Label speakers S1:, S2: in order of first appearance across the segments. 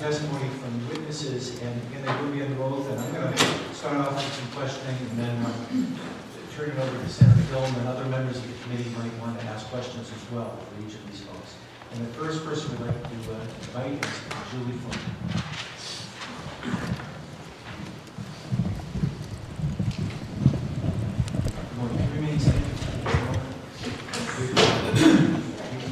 S1: testimony from witnesses, and again, they will be under oath, and I'm going to start off with some questioning, and then turn it over to Senator Hill, and other members of the committee might want to ask questions as well for each of these folks. And the first person we'd like to invite is Julie Flynn. Good morning. Can you remain standing?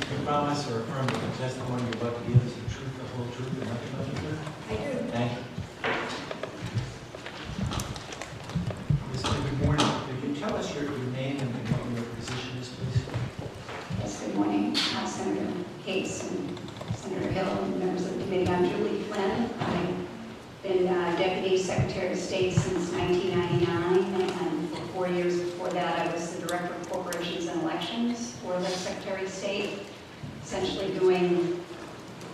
S1: You promise or affirm that the testimony you're about to give is the truth, the whole truth, and nothing but the truth?
S2: I do.
S1: Thank you. Good morning. Could you tell us your name and what your position is, please?
S2: Yes, good morning. Senator Katz and Senator Hill and members of the committee. I'm Julie Flynn. I've been Deputy Secretary of State since 1999, and for 4 years before that I was the Director of Corporations and Elections for the Secretary of State, essentially doing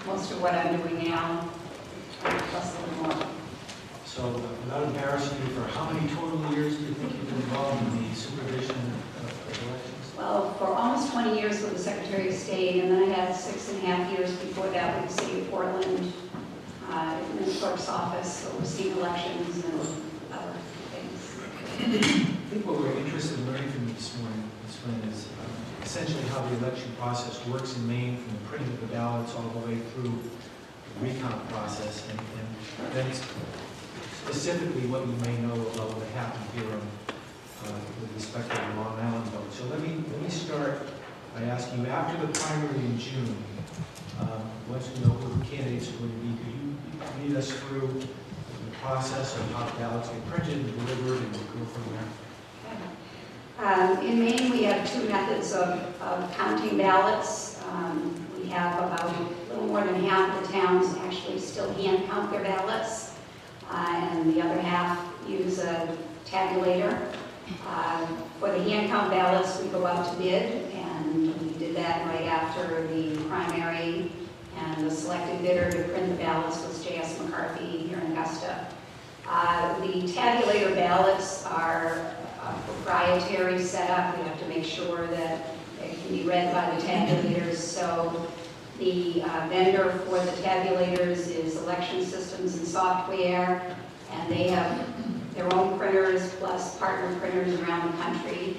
S2: most of what I'm doing now, plus a little more.
S1: So, without embarrassing you, for how many total years do you think you've been involved in the supervision of elections?
S2: Well, for almost 20 years with the Secretary of State, and then I had 6.5 years before that with the City of Portland, in the clerk's office, overseeing elections and other things.
S1: I think what we're interested in learning from you this morning, Ms. Flynn, is essentially how the election process works in Maine, from the printing of the ballots all the way through the recount process, and then specifically what you may know about what happened here with respect to the Long Island vote. So let me start by asking you, after the primary in June, once we know who the candidates are going to be, could you lead us through the process of how ballots get printed and delivered, and we'll go from there?
S2: In Maine, we have two methods of counting ballots. We have about a little more than half of the towns actually still hand count their ballots, and the other half use a tabulator. For the hand count ballots, we go out to bid, and we did that right after the primary, and the selected bidder to print the ballots was J.S. McCarthy here in Augusta. The tabulator ballots are a proprietary setup. We have to make sure that they can be read by the tabulators. So the vendor for the tabulators is Election Systems and Software, and they have their own printers plus partner printers around the country,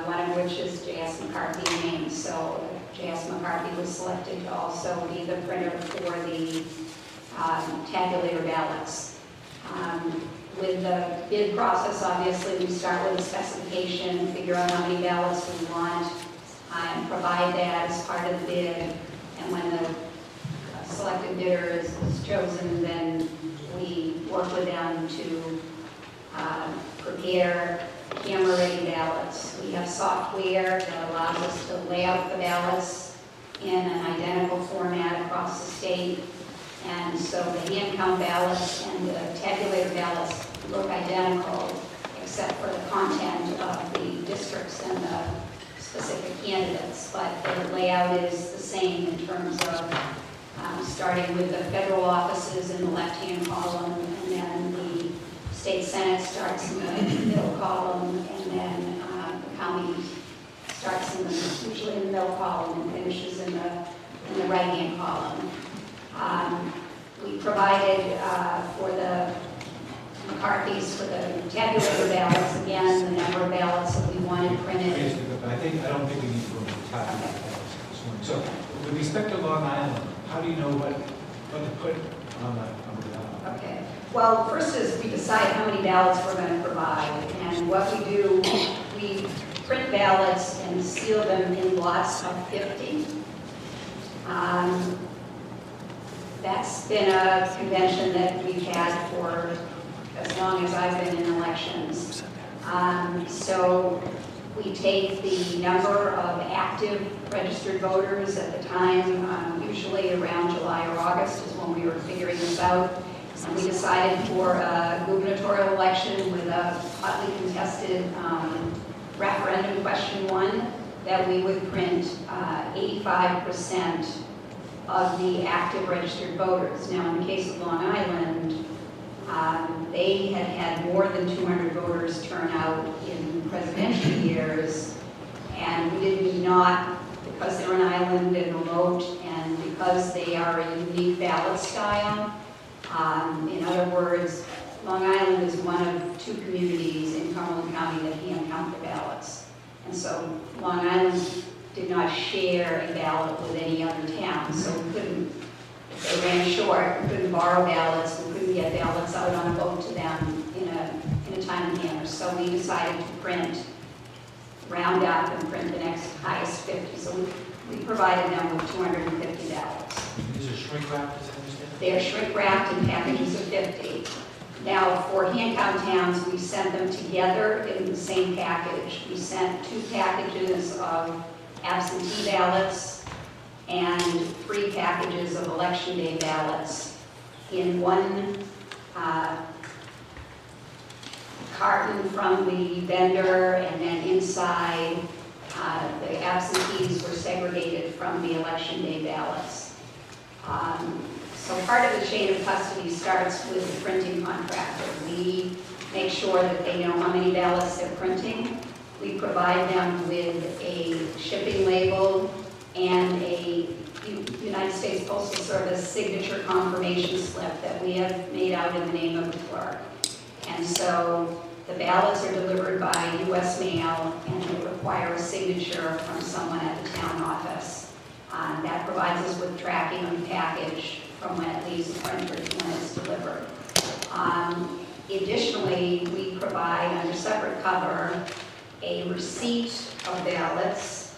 S2: one of which is J.S. McCarthy in Maine. So J.S. McCarthy was selected to also be the printer for the tabulator ballots. With the bid process, obviously, we start with a specification, figure out how many ballots we want, and provide that as part of the bid. And when the selected bidder is chosen, then we work with them to prepare camera-ready ballots. We have software that allows us to lay out the ballots in an identical format across the state. And so the hand count ballots and the tabulator ballots look identical, except for the content of the districts and the specific candidates. But the layout is the same in terms of starting with the federal offices in the left-hand column, and then the state senate starts in the middle column, and then the county starts usually in the middle column and finishes in the right-hand column. We provided for the McCarthy's for the tabulator ballots, again, the number of ballots that we wanted printed.
S1: I don't think we need to go into tabulator ballots this morning. So with respect to Long Island, how do you know what to put on the ballot?
S2: Okay. Well, first is we decide how many ballots we're going to provide. And what we do, we print ballots and seal them in lots of 50. That's been a convention that we've had for as long as I've been in elections. So we take the number of active registered voters at the time, usually around July or August is when we were figuring this out. And we decided for a gubernatorial election with a hotly contested referendum question 1 that we would print 85% of the active registered voters. Now, in the case of Long Island, they had had more than 200 voters turn out in presidential years, and we did not, because they're an island and remote, and because they are a unique ballot style. In other words, Long Island is one of 2 communities in Cumberland County that hand count their ballots. And so Long Island did not share a ballot with any other town, so we couldn't, if they ran short, we couldn't borrow ballots, we couldn't get ballots out on a boat to them in a timely manner. So we decided to round up and print the next highest 50. So we provided them with 250 ballots.
S1: These are shrink wrapped, as I understand?
S2: They are shrink wrapped in packages of 50. Now, for hand count towns, we sent them together in the same package. We sent 2 packages of absentee ballots and 3 packages of election day ballots in one carton from the vendor, and then inside the absentees were segregated from the election day ballots. So part of the chain of custody starts with the printing contractor. We make sure that they know how many ballots they're printing. We provide them with a shipping label and a United States Postal Service signature confirmation slip that we have made out in the name of the clerk. And so the ballots are delivered by U.S. mail, and they require a signature from someone at the town office. That provides us with tracking of the package from when it leaves the printer to when it's delivered. Additionally, we provide, under separate cover, a receipt of ballots.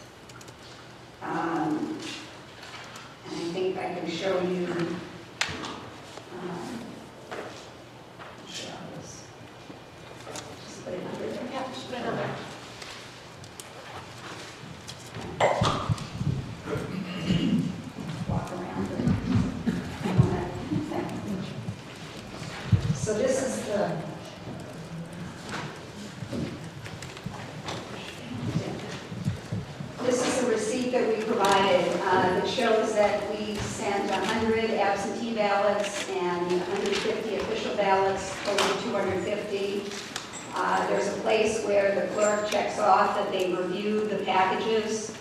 S2: And I think I can show you. Just put it under there.
S3: Yeah, just put it on there.
S2: Walk around. So this is the receipt that we provided that shows that we sent 100 absentee ballots and 150 official ballots, total 250. There's a place where the clerk checks off that they reviewed the packages.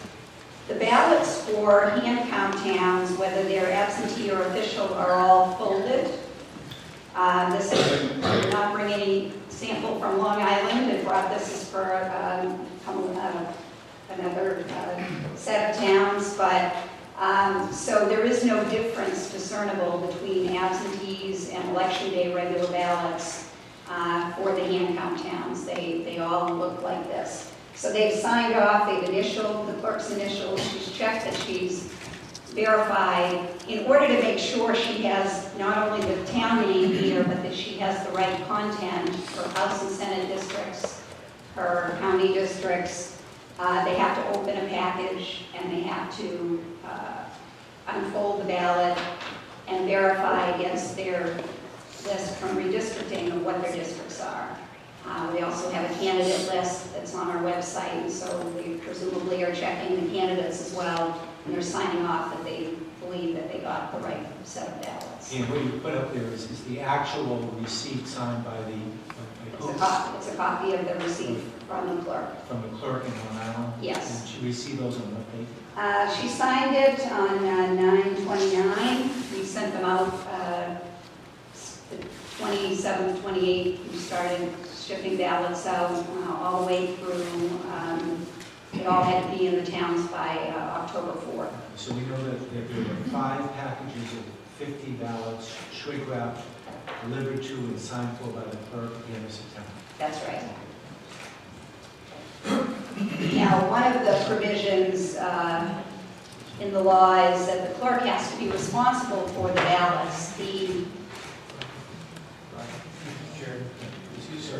S2: The ballots for hand count towns, whether they're absentee or official, are all folded. This is, I did not bring any sample from Long Island. I brought this is for another set of towns, but so there is no difference discernible between absentees and election day regular ballots for the hand count towns. They all look like this. So they've signed off, they've initialed, the clerk's initialed, she's checked that she's verified in order to make sure she has not only the town name here, but that she has the right content for House and Senate districts, her county districts. They have to open a package and they have to unfold the ballot and verify against their list from redistricting of what their districts are. We also have a candidate list that's on our website, and so we presumably are checking the candidates as well, and they're signing off that they believe that they got the right set of ballots.
S1: And what you put up there is the actual receipt signed by the,
S2: It's a copy of the receipt from the clerk.
S1: from the clerk in Long Island?
S2: Yes.
S1: And she received those on what date?
S2: She signed it on 9/29. We sent them out the 27th, 28th. We started shipping ballots out all the way through. It all had to be in the towns by October 4th.
S1: So we know that there were 5 packages of 50 ballots, shrink wrapped, delivered to and signed for by the clerk at the end of September.
S2: That's right. Now, one of the provisions in the law is that the clerk has to be responsible for the ballots. The
S4: Chair, excuse me, sir.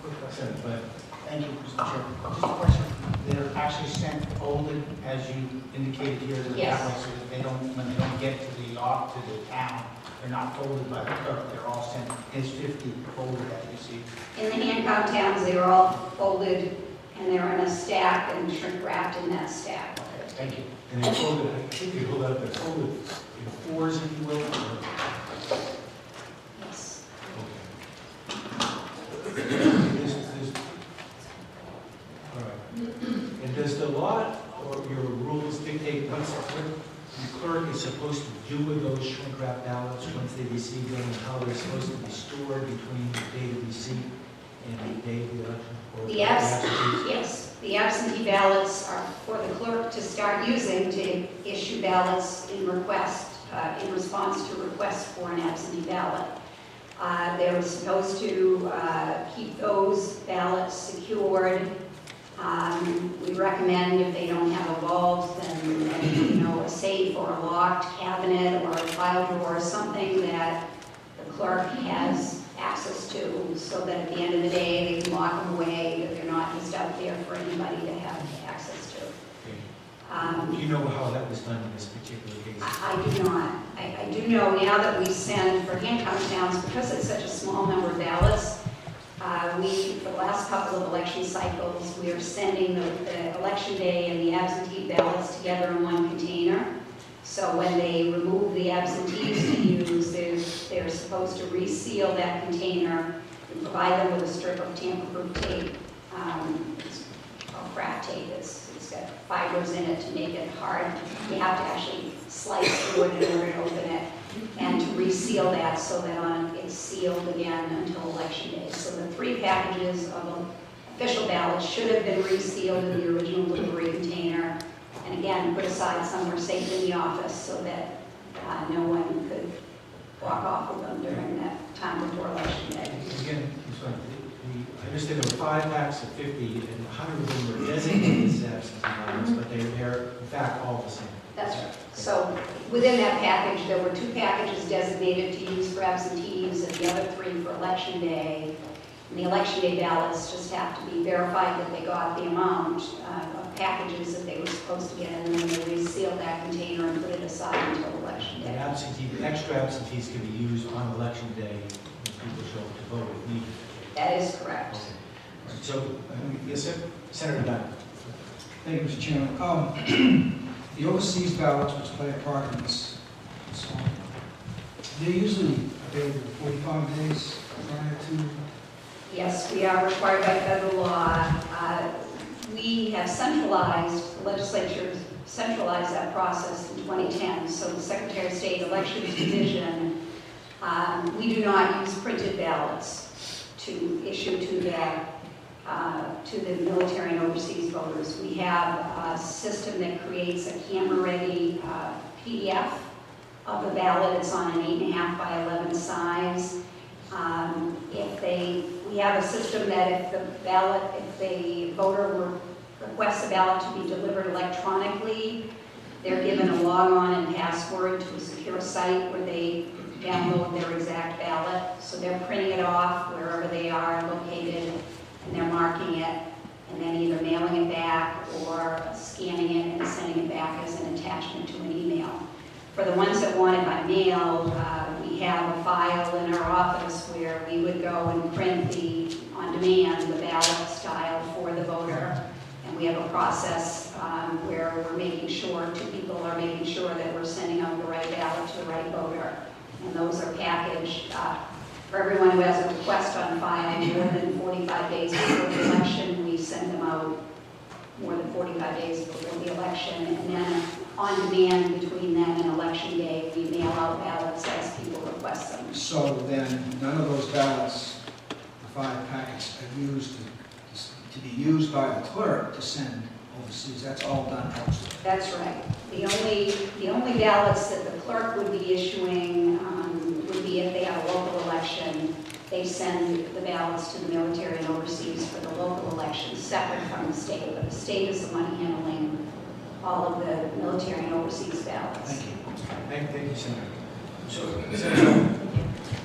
S4: Quick question.
S1: But
S4: Thank you, Mr. Chair. Just a question. They're actually sent folded, as you indicated here, to the
S2: Yes.
S4: ballot, so that they don't, when they don't get to the town, they're not folded by the clerk. They're all sent, his 50 folded that you see.
S2: In the hand count towns, they are all folded and they're in a stack and shrink wrapped in that stack.
S4: Okay, thank you.
S1: and they folded, I think they hold up, they're folded in 4s, if you will. or-
S2: Yes.
S1: All right. And does the law or your rules dictate once the clerk extra ballots once they receive them, and how they're supposed to be stored between the date of receipt and the day of the election? Or
S2: The
S1: absentees?
S2: Yes, the absentee ballots are for the clerk to start using to issue ballots in response to requests for an absentee ballot. They're supposed to keep those ballots secured. We recommend if they don't have a vault, then a safe or a locked cabinet or a file drawer, something that the clerk has access to, so that at the end of the day, they can lock them away, that they're not just out there for anybody to have access to.
S1: Do you know how that was done in this particular case?
S2: I do not. I do know now that we send for hand count towns, because it's such a small number of ballots, for the last couple of election cycles, we are sending the election day and the absentee ballots together in one container. So when they remove the absentees to use, they're supposed to reseal that container and provide them with a strip of tamper-proof tape. It's called craft tape. It's got fibers in it to make it hard. You have to actually slice through it in order to open it, and to reseal that so that it's sealed again until election day. So the 3 packages of official ballots should have been resealed in the original delivery container, and again, put aside somewhere safe in the office so that no one could walk off with them during that time before election day.
S1: Again, I'm sorry, I understand there were 5 packs of 50, and 100 of them were designated as absentee ballots, but they're in fact all the same.
S2: That's right. So within that package, there were 2 packages designated to use for absentees and the other 3 for election day. And the election day ballots just have to be verified that they got the amount of packages that they were supposed to get, and then they reseal that container and put it aside until election day.
S1: Extra absentees can be used on election day when people show up to vote if needed.
S2: That is correct.
S1: Okay. All right. So, yes, sir? Senator Dunn.
S3: Thank you, Mr. Chairman. The overseas ballots, which play a part in this song, they're usually available 45 days prior to.
S2: Yes, we are required by federal law. We have centralized, the legislature centralized that process in 2010. So the Secretary of State Elections Division, we do not use printed ballots to issue to the military and overseas voters. We have a system that creates a camera-ready PDF of the ballot. It's on an 8.5 by 11 size. We have a system that if the voter requests a ballot to be delivered electronically, they're given a log-on and password to a secure site where they download their exact ballot. So they're printing it off wherever they are located, and they're marking it, and then either mailing it back or scanning it and sending it back as an attachment to an email. For the ones that want it by mail, we have a file in our office where we would go and print on demand, the ballot style for the voter. And we have a process where we're making sure, 2 people are making sure that we're sending out the right ballot to the right voter. And those are packaged for everyone who has a request on file more than 45 days before the election. We send them out more than 45 days before the election, and then on demand between then and election day, we mail out ballots as people request them.
S3: So then, none of those ballots, the 5 packets, are used to be used by the clerk to send overseas. That's all done elsewhere.
S2: That's right. The only ballots that the clerk would be issuing would be if they have a local election. They send the ballots to the military and overseas for the local election, separate from the state. But the state is the one handling all of the military and overseas ballots.
S3: Thank you.
S1: Thank you, Senator. So, Senator,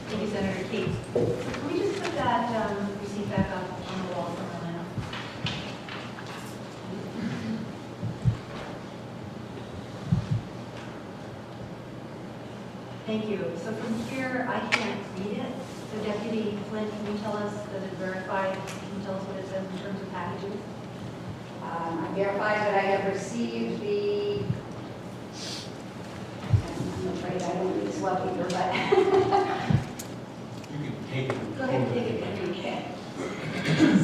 S5: Thank you, Senator Katz. Can we just put that receipt back up on the wall for a minute? Thank you. So from here, I can't read it. So Deputy Flynn, can you tell us that it's verified? Can you tell us what it says in terms of packages?
S2: I verified that I have received I'm afraid I don't read swap paper, but
S1: you can take it.
S2: go ahead and take it if you can.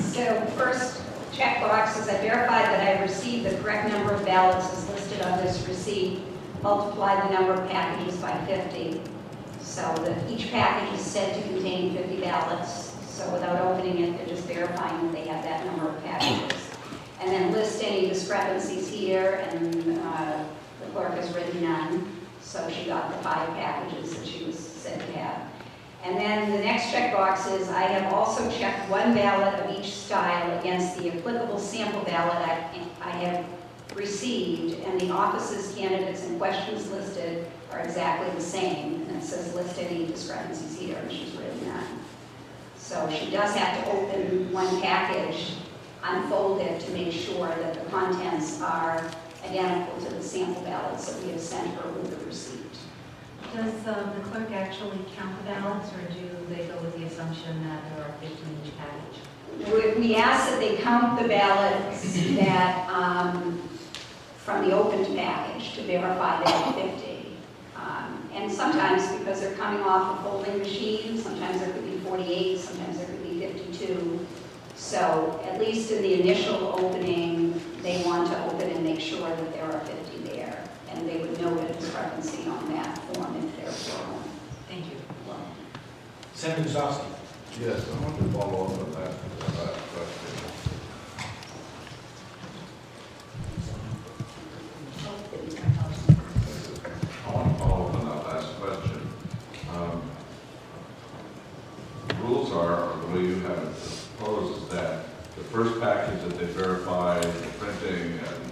S2: So first checkbox is I verified that I received the correct number of ballots as listed on this receipt. Multiply the number of packages by 50. Each package is said to contain 50 ballots, so without opening it, they're just verifying that they have that number of packages. And then list any discrepancies here, and the clerk has written none, so she got the 5 packages that she was said to have. And then the next checkbox is, I have also checked 1 ballot of each style against the applicable sample ballot I have received, and the offices, candidates, and questions listed are exactly the same. And it says list any discrepancies here, and she's written none. So she does have to open 1 package, unfold it to make sure that the contents are identical to the sample ballots that we have sent her with the receipt.
S5: Does the clerk actually count the ballots, or do they go with the assumption that there are 50 in each package?
S2: We ask that they count the ballots that, from the opened package to verify there are 50. And sometimes, because they're coming off a folding machine, sometimes there could be 48, sometimes there could be 52. So at least in the initial opening, they want to open and make sure that there are 50 there. And they would note a discrepancy on that form if there were one.
S5: Thank you.
S1: Senator Gerzofsky.
S6: Yes, I want to follow up on that question. I want to follow up on that last question. The rules are, or the way you have it proposed, is that the first package that they verify, the printing and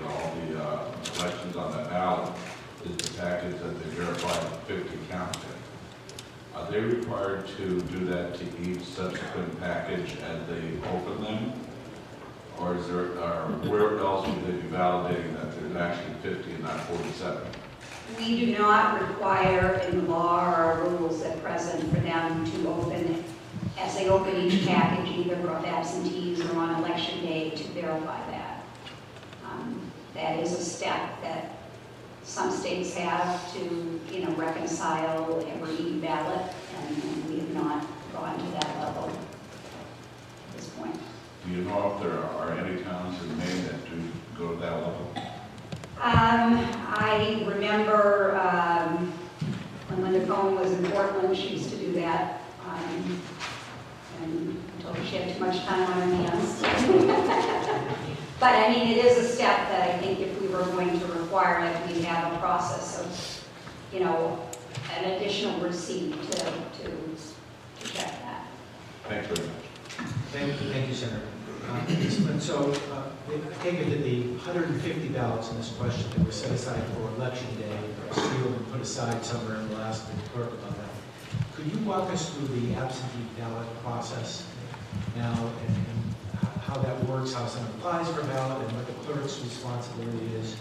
S6: all the elections on that ballot is the package that they verify 50 counting. Are they required to do that to each subsequent package as they open them? Or is there, where else would they be validating that there's actually 50 and not 47?
S2: We do not require in law or rules at present for them to open, as they open each package, either of absentees or on election day, to verify that. That is a step that some states have to, reconcile every ballot, and we have not gone to that level at this point.
S6: Do you know if there are any towns in Maine that do go to that level?
S2: I remember when Linda Cohen was in Portland, she used to do that, and until she had too much time on her hands. But I mean, it is a step that I think if we were going to require it, we'd have a process of, an additional receipt to check that.
S6: Thank you very much.
S1: Thank you, Senator. So, I take it that the 150 ballots in this question that were set aside for election day are sealed and put aside somewhere, and we'll ask the clerk about that. Could you walk us through the absentee ballot process now, and how that works, how someone applies for a ballot, and what the clerk's responsibility is,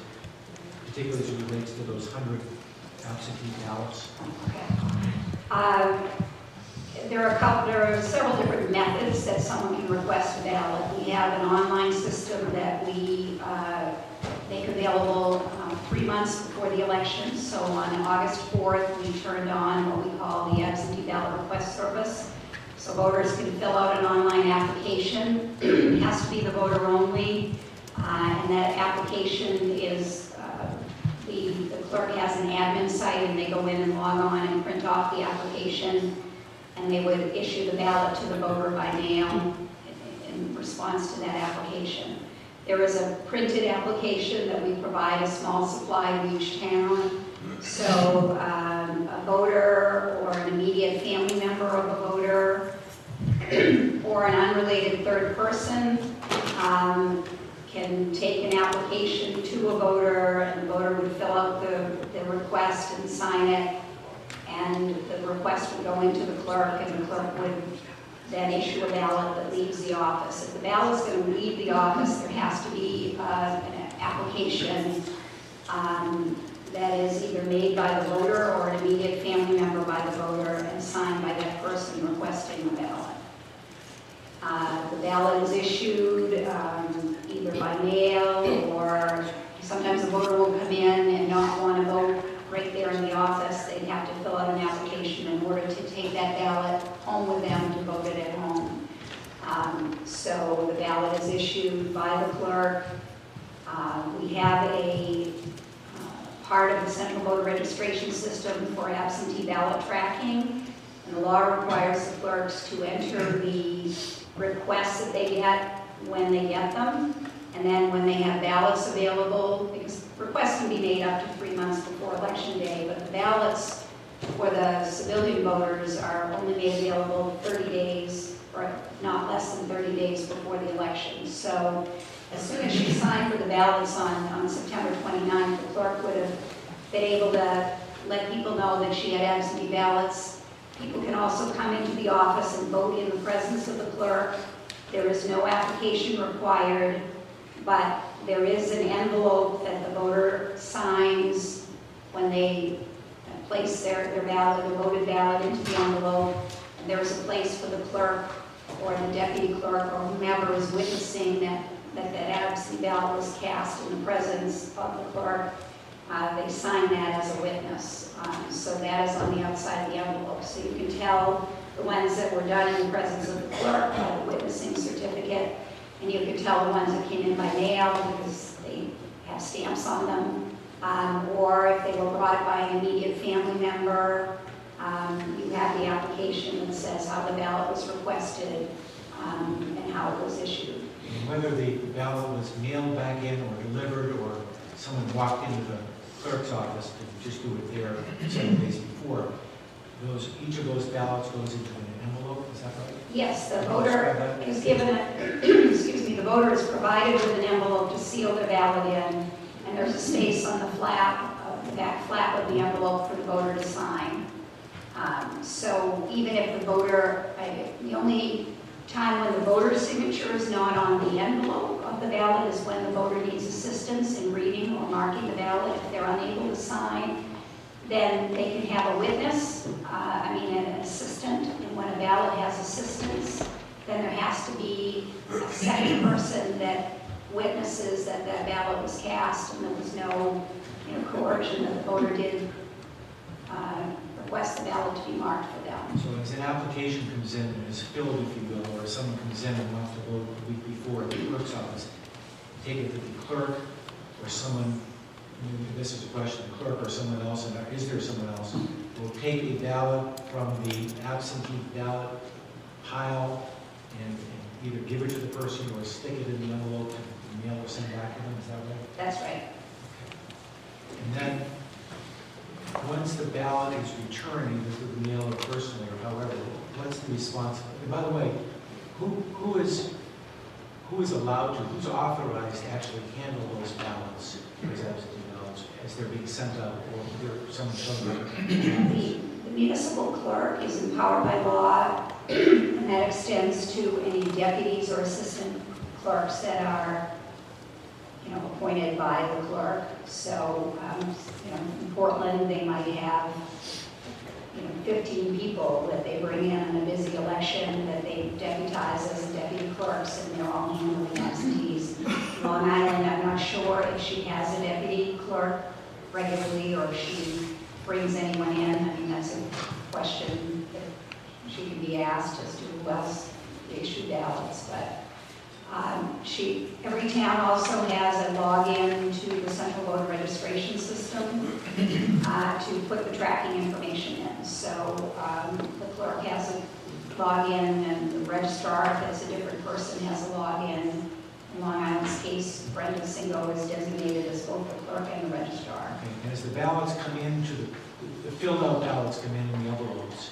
S1: particularly as it relates to those 100 absentee ballots?
S2: Okay. There are several different methods that someone can request a ballot. We have an online system that we make available 3 months before the election. So on August 4th, we turned on what we call the absentee ballot request service. So voters can fill out an online application. It has to be the voter only, and that application is the clerk has an admin site, and they go in and log on and print off the application, and they would issue the ballot to the voter by mail in response to that application. There is a printed application that we provide a small supply to each town. So a voter or an immediate family member of a voter or an unrelated third person can take an application to a voter, and the voter would fill out the request and sign it, and the request would go into the clerk, and the clerk would then issue a ballot that leaves the office. If the ballot's going to leave the office, there has to be an application that is either made by the voter or an immediate family member by the voter and signed by that person requesting the ballot. The ballot is issued either by mail, or sometimes the voter will come in and not want to vote right there in the office. They'd have to fill out an application in order to take that ballot home with them to vote it at home. So the ballot is issued by the clerk. We have a part of the central voter registration system for absentee ballot tracking. And the law requires the clerks to enter the requests that they get when they get them. And then when they have ballots available, because requests can be made up to 3 months before election day, but the ballots for the civilian voters are only made available 30 days, or not less than 30 days before the election. So as soon as she signed for the ballots on September 29th, the clerk would have been able to let people know that she had absentee ballots. People can also come into the office and vote in the presence of the clerk. There is no application required, but there is an envelope that the voter signs when they place their ballot, their voted ballot into the envelope. And there is a place for the clerk or the deputy clerk or whomever is witnessing that absentee ballot was cast in the presence of the clerk. They sign that as a witness. So that is on the outside of the envelope. So you can tell the ones that were done in the presence of the clerk by the witnessing certificate, and you can tell the ones that came in by mail because they have stamps on them, or if they were brought by an immediate family member, you have the application that says how the ballot was requested and how it was issued.
S1: And whether the ballot was mailed back in or delivered, or someone walked into the clerk's office to just do it there 7 days before, each of those ballots goes into an envelope, is that right?
S2: Yes, the voter is given, excuse me, the voter is provided with an envelope to seal their ballot in, and there's a space on the back flap of the envelope for the voter to sign. So even if the voter, the only time when the voter's signature is not on the envelope of the ballot is when the voter needs assistance in reading or marking the ballot. If they're unable to sign, then they can have a witness, an assistant. And when a ballot has assistance, then there has to be a second person that witnesses that that ballot was cast and there was no coercion, that the voter did request the ballot to be marked for them.
S1: So as an application comes in and is filled, if you will, or someone comes in and wants to vote a week before at the clerk's office, take it to the clerk or someone, this is a question, the clerk or someone else, and is there someone else, will take a ballot from the absentee ballot pile and either give it to the person or stick it in the envelope and mail or send back to them, is that right?
S2: That's right.
S1: And then, once the ballot is returned, either through the mail or personally or however, what's the responsibility? And by the way, who is allowed to, who's authorized to actually handle those ballots, those absentee ballots, as they're being sent out, or they're someone
S2: The municipal clerk is empowered by law, and that extends to any deputies or assistant clerks that are appointed by the clerk. So, in Portland, they might have, 15 people that they bring in a busy election that they deputize as deputy clerks, and they're all handling absentees. Long Island, I'm not sure if she has a deputy clerk regularly or if she brings anyone in. I mean, that's a question that she can be asked as to who else they issue ballots, but every town also has a login to the central voter registration system to put the tracking information in. So the clerk has a login, and the registrar, if it's a different person, has a login. In Long Island's case, Brenda Singo is designated as both the clerk and the registrar.
S1: Okay, and as the ballots come into the filled out ballots come in the envelopes,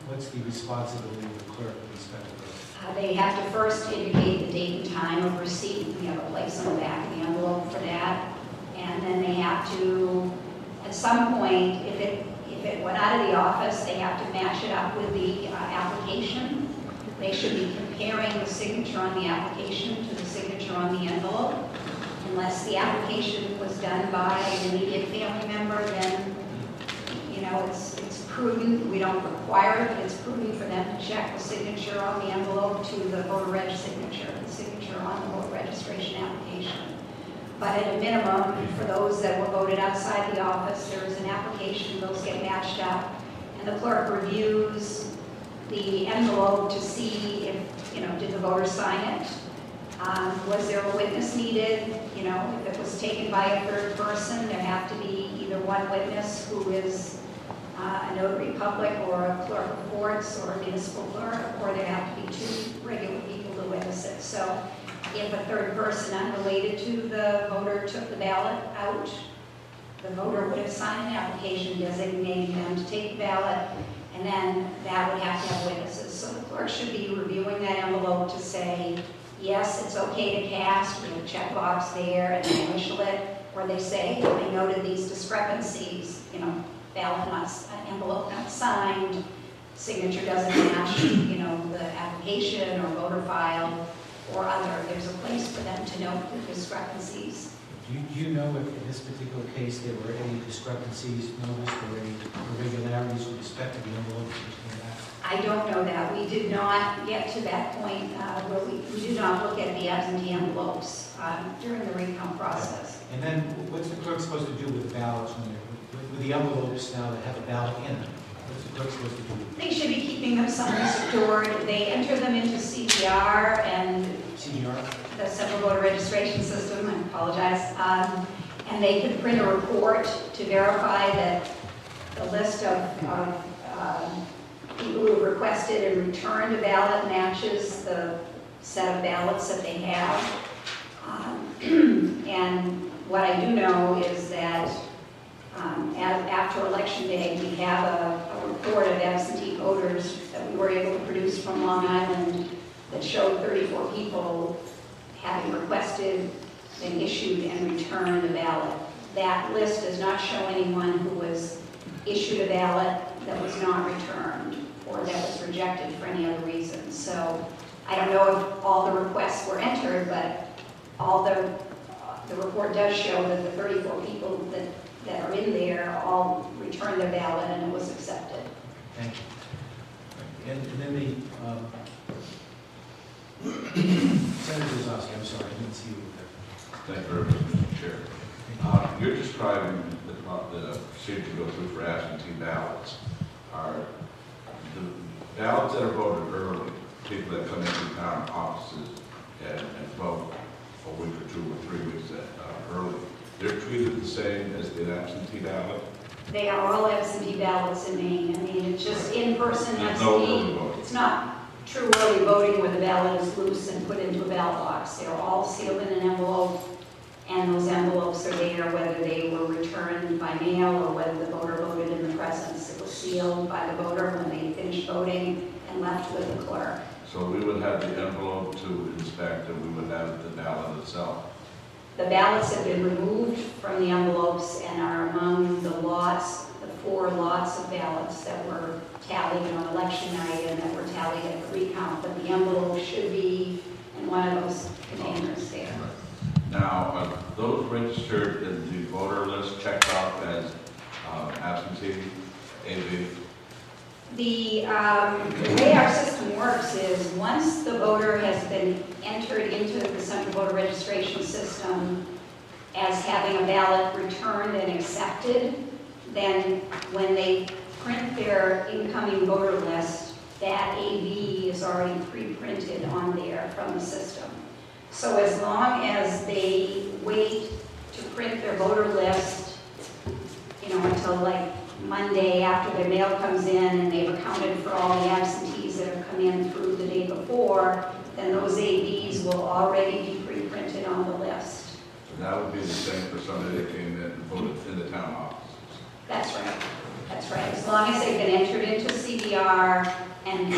S1: what's the responsibility of the clerk with respect to those?
S2: They have to first indicate the date and time of receipt. We have a place on the back of the envelope for that. And then they have to, at some point, if it went out of the office, they have to match it up with the application. They should be comparing the signature on the application to the signature on the envelope. Unless the application was done by an immediate family member, then it's prudent. We don't require it, but it's prudent for them to check the signature on the envelope to the voter reg signature, the signature on the voter registration application. But at a minimum, for those that were voted outside the office, there is an application, those get matched up, and the clerk reviews the envelope to see if, did the voter sign it? Was there a witness needed? If it was taken by a third person, there have to be either either one witness who is a notary public or a clerk of courts or a municipal clerk, or there have to be two regular people to witness it. So if a third person unrelated to the voter took the ballot out, the voter would have signed an application designating them to take the ballot, and then that would have to have witnesses. So the clerk should be reviewing that envelope to say, yes, it's okay to cast, we have a checkbox there, and they initial it, or they say, I noted these discrepancies, ballot not, envelope not signed, signature doesn't match, the application or voter file or other. There's a place for them to note the discrepancies.
S1: Do you know if in this particular case there were any discrepancies noticed or any irregularities with respect to the envelope that came back?
S2: I don't know that. We did not get to that point where we did not look at the absentee envelopes during the recount process.
S1: And then what's the clerk supposed to do with the ballots with the envelopes now that have a ballot in them? What's the clerk supposed to do?
S2: They should be keeping them somewhere secured. They enter them into CVR and
S1: CDR?
S2: the Central Voter Registration System, I apologize, and they can print a report to verify that the list of people who have requested and returned a ballot matches the set of ballots that they have. And what I do know is that after Election Day, we have a report of absentee voters that we were able to produce from Long Island that showed 34 people having requested, been issued, and returned a ballot. That list does not show anyone who was issued a ballot that was not returned or that was rejected for any other reason. So I don't know if all the requests were entered, but all the report does show that the 34 people that are in there all returned their ballot and it was accepted.
S1: Thank you. And then the Senator Gerzofsky, I'm sorry, I didn't see you there.
S6: Thank you very much, Mr. Chair. You're describing the procedure to go through for absentee ballots. Are the ballots that are voted early, people that come into town offices and vote a week or 2 or 3 weeks early, they're treated the same as the absentee ballot?
S2: They are all absentee ballots in Maine. I mean, it's just in-person
S6: There's no early
S2: absentee.
S6: voting.
S2: It's not true early voting where the ballot is loose and put into a ballot box. They're all sealed in an envelope, and those envelopes are there whether they were returned by mail or whether the voter voted in the presence. It was sealed by the voter when they finished voting and left with the clerk.
S6: So we would have the envelope to inspect, and we would have the ballot itself.
S2: The ballots have been removed from the envelopes and are among the lots, the 4 lots of ballots that were tallied on election night and that were tallied at the recount. But the envelope should be in one of those containers there.
S6: Now, are those registered in the voter list checked off as absentee, AV?
S2: The way our system works is once the voter has been entered into the Central Voter Registration System as having a ballot returned and accepted, then when they print their incoming voter list, that AV is already pre-printed on there from the system. So as long as they wait to print their voter list, until like Monday after their mail comes in and they've accounted for all the absentees that have come in through the day before, then those AVs will already be pre-printed on the list.
S6: So that would be the same for somebody that came in and voted in the town offices.
S2: That's right. That's right. As long as they've been entered into CVR and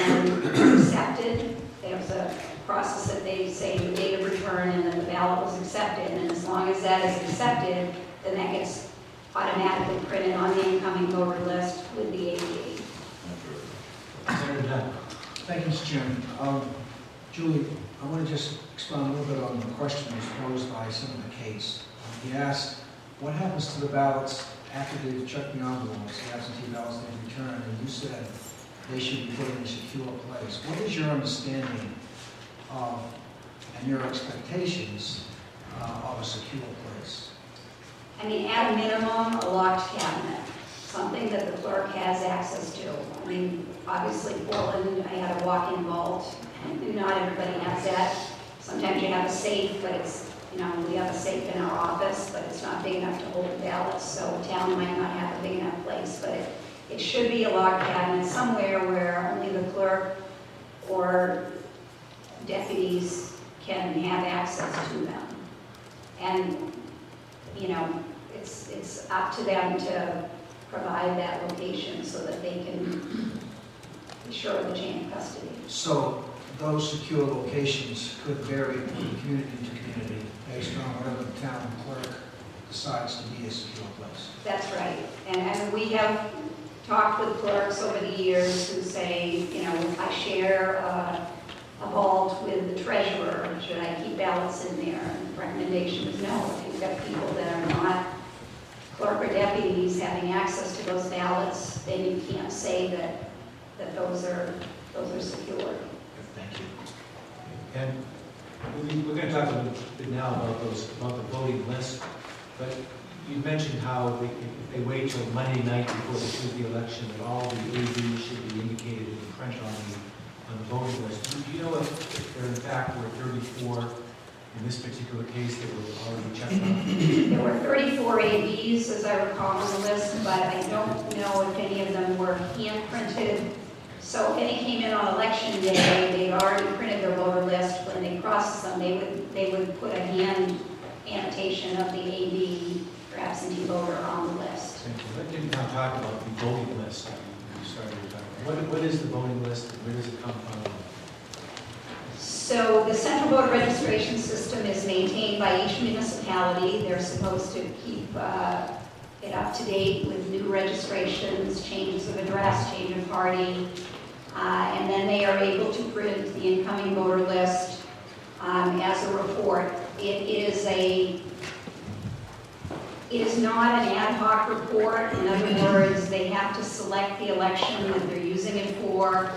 S2: accepted, there's a process that they say the date of return and then the ballot was accepted. And as long as that is accepted, then that gets automatically printed on the incoming voter list with the AV.
S1: Senator Dunn.
S3: Thank you, Mr. Chairman. Julie, I want to just expound a little bit on the question that was posed by Senator Katz. He asked, what happens to the ballots after they've checked the envelopes, the absentee ballots they've returned, and you said they should be put in a secure place. What is your understanding of, and your expectations of a secure place?
S2: I mean, at a minimum, a locked cabinet, something that the clerk has access to. I mean, obviously Portland, I had a walk-in vault, and not everybody has that. Sometimes you have a safe, but it's, you know, we have a safe in our office, but it's not big enough to hold the ballots, so town might not have a big enough place, but it should be a log cabinet somewhere where only the clerk or deputies can have access to them. And, you know, it's up to them to provide that location so that they can ensure the chain of custody.
S3: So those secure locations could vary from community to community based on whatever the town clerk decides to be a secure place.
S2: That's right. And we have talked with clerks over the years who say, you know, I share a vault with the treasurer, should I keep ballots in there? And the recommendation is no. If you've got people that are not clerk or deputies having access to those ballots, then you can't say that those are secure.
S3: Thank you.
S1: And we're going to talk a little bit now about the voting list, but you mentioned how if they wait till Monday night before they choose the election, that all the ABs should be indicated in print on the voting list. Do you know if there in fact were 34 in this particular case that were already checked out?
S2: There were 34 ABs, as I recall, on the list, but I don't know if any of them were hand-printed. So if any came in on election day, they'd already printed their voter list. When they processed them, they would put a hand annotation of the AB or absentee voter on the list.
S1: Thank you. Let me now talk about the voting list. You started to talk about. What is the voting list and where does it come from?
S2: So the central voter registration system is maintained by each municipality. They're supposed to keep it up to date with new registrations, changes of address, change of party, and then they are able to print the incoming voter list as a report. It is not an ad hoc report. In other words, they have to select the election that they're using it for,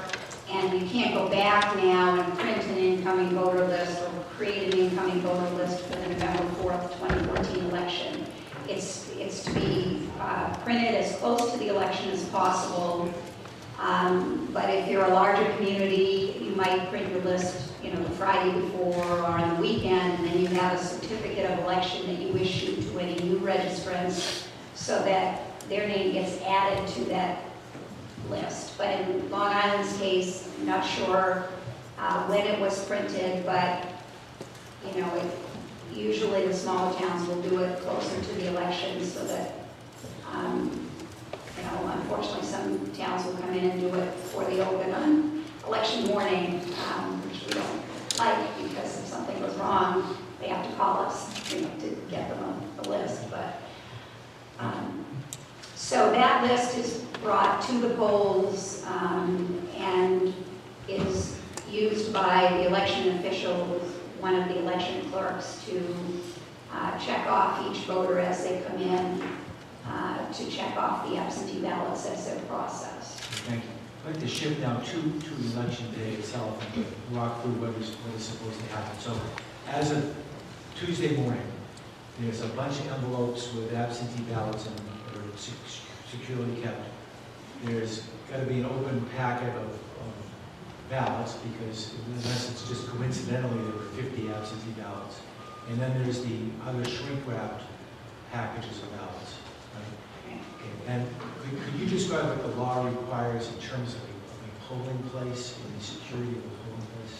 S2: and you can't go back now and print an incoming voter list or create an incoming voter list for the November 4th, 2014 election. It's to be printed as close to the election as possible. But if you're a larger community, you might print your list, you know, the Friday before or on the weekend, and then you have a certificate of election that you issue to any new registrants so that their name gets added to that list. But in Long Island's case, I'm not sure when it was printed, but, you know, usually the smaller towns will do it closer to the election so that, you know, unfortunately some towns will come in and do it before the open on election morning, which we don't like because if something goes wrong, they have to call us, you know, to get them on the list. But so that list is brought to the polls and is used by the election official with one of the election clerks to check off each voter as they come in, to check off the absentee ballots as they're processed.
S1: Thank you. I'd like to shift now to election day itself and walk through what is supposed to happen. So as of Tuesday morning, there's a bunch of envelopes with absentee ballots and that are securely kept. There's got to be an open packet of ballots because unless it's just coincidentally there were 50 absentee ballots. And then there's the other shrink-wrapped packages of ballots. Right? Okay. And could you describe what the law requires in terms of a polling place and the security of a polling place?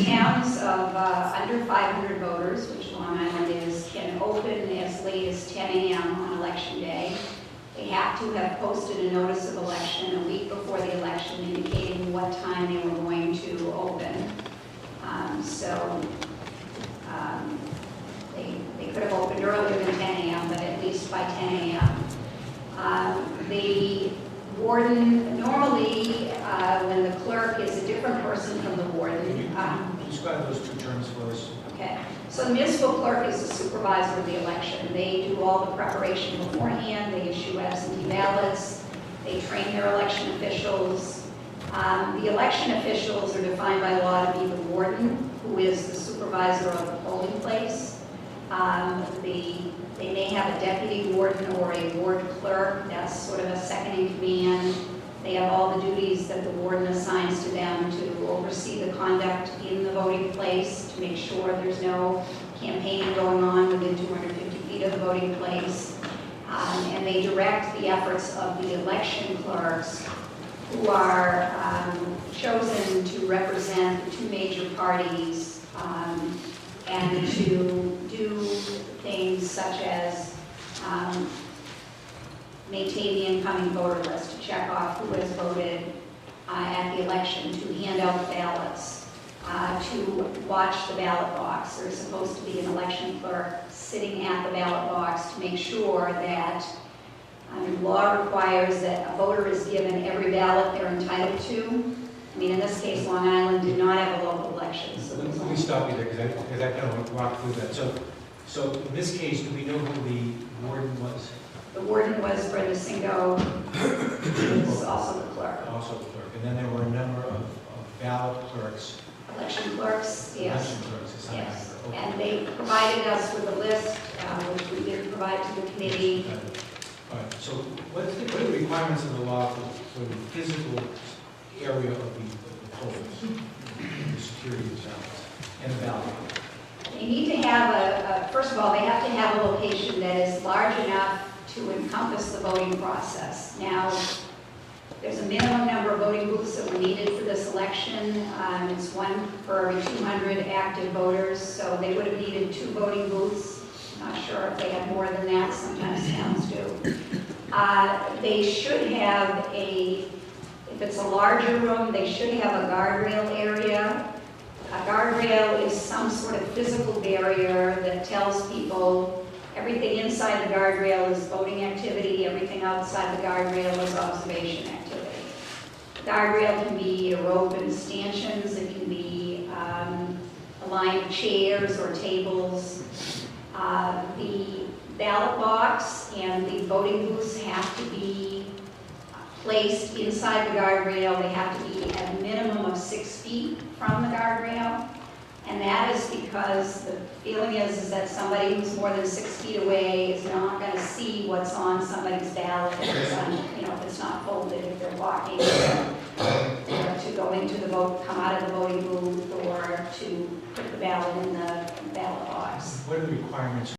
S2: Towns of under 500 voters, which Long Island is, can open as late as 10 a.m. on election day. They have to have posted a notice of election a week before the election indicating what time they were going to open. They could have opened earlier than 10 a.m., but at least by 10 a.m. The warden, normally when the clerk is a different person from the warden.
S1: Can you describe those two terms for us?
S2: Okay, so the municipal clerk is the supervisor of the election. They do all the preparation beforehand, they issue absentee ballots, they train their election officials. The election officials are defined by law to be the warden, who is the supervisor of the polling place. They may have a deputy warden or a ward clerk, that's sort of a second in command. They have all the duties that the warden assigns to them to oversee the conduct in the voting place to make sure there's no campaigning going on within 250 feet of the voting place. And they direct the efforts of the election clerks who are chosen to represent the two major parties and to do things such as maintain the incoming voter list, to check off who has voted at the election, to hand out ballots, to watch the ballot box. There's supposed to be an election clerk sitting at the ballot box to make sure that law requires that a voter is given every ballot they're entitled to. I mean, in this case, Long Island did not have a local election, so it was
S1: Let me stop you there, because I kind of walked through that. So in this case, do we know who the warden was?
S2: the warden was Brenda Singo, who was also the clerk.
S1: Also the clerk. And then there were a number of ballot clerks.
S2: Election clerks, yes.
S1: Election clerks, it's not
S2: Yes,
S1: accurate. Okay.
S2: and they provided us with a list, which we did provide to the committee.
S1: All right, so what are the requirements of the law for the physical area of the polls, the security of the ballots, and the ballot?
S2: They need to have first of all, they have to have a location that is large enough to encompass the voting process. Now, there's a minimum number of voting booths that were needed for this election. It's one for every 200 active voters, so they would have needed 2 voting booths. Not sure if they had more than that, sometimes towns do. They should have if it's a larger room, they should have a guardrail area. A guardrail is some sort of physical barrier that tells people everything inside the guardrail is voting activity, everything outside the guardrail is observation activity. The guardrail can be a rope and stanchions, it can be a line of chairs or tables. The ballot box and the voting booths have to be placed inside the guardrail. They have to be at a minimum of 6 feet from the guardrail. And that is because the feeling is that somebody who's more than 6 feet away is not going to see what's on somebody's ballot if it's not folded, if they're walking to go into the vote, come out of the voting booth, or to put the ballot in the ballot box.
S1: What are the requirements